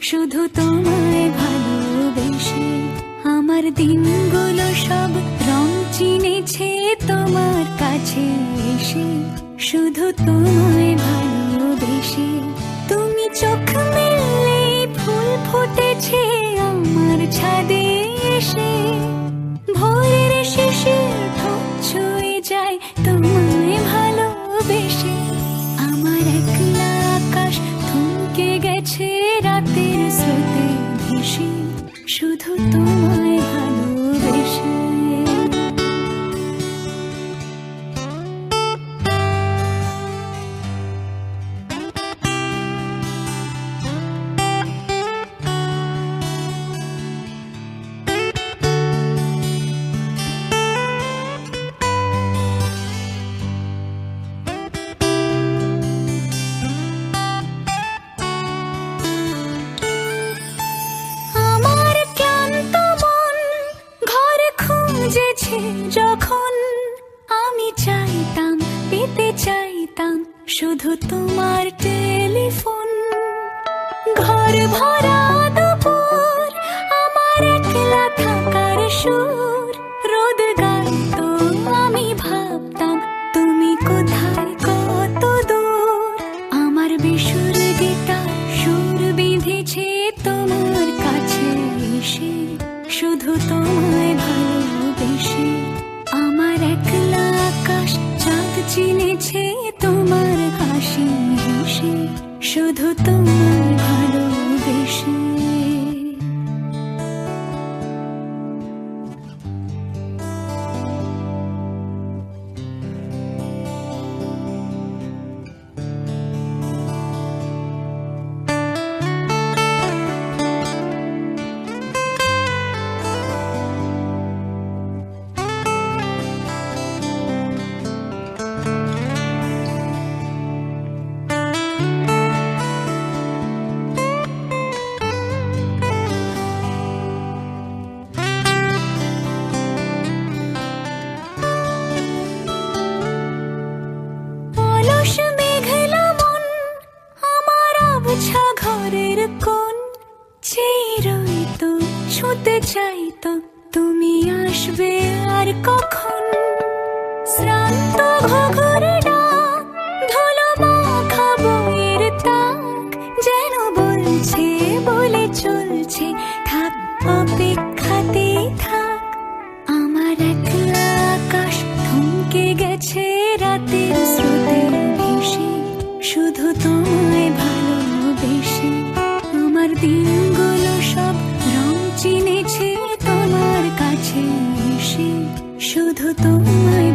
শুধু তোমায় ভালোবেসে। আমার দিনগুলো সব রং চিনেছে তোমার কাছে এসে, শুধু তোমায় ভালোবেসে। তুমি চোখ মেললে ফুল ফুটেছে আমার ছাদে এসে, ভোরের শেষে ঠোঁট ছুঁয়ে যায় তোমায় ভালোবেসে। আমার একলা আকাশ থমকে গেছে রাতের স্রোতে ভেসে, শুধু তোমায় ভালোবেসে। যখন আমি চাইতাম, পেতে চাইতাম শুধু তোমার টেলিফোন। ঘর ভরা দুপুর, আমার একলা থাকার সুর, রোদ গাইতো আমি ভাবতাম তুমি কোথায় কত দূর। আমার বেসুর গিটার সুর বিঁধেছে তোমার কাছে এসে, শুধু তোমায় ভালোবেসে। আমার একলা আকাশ চাঁদ চিনেছে তোমার হাসি হেসে, শুধু তোমায় ভালোবেসে। ঘরের কোণ চিরইতো ছুঁতে চাইতো তুমি আসবে আর কখন। শ্রান্ত ঘুঘুর ডাক, ধুলো মাখা বইয়ের তাক, যেন বলছে বলে চলছে থাক অপেক্ষাতে থাক। আমার একলা আকাশ থমকে গেছে রাতের স্রোতে ভেসে, শুধু তোমায় ভালোবেসে। আমার দিনগুলো সব রং চিনেছে তোমার কাছে এসে, শুধু তোমায়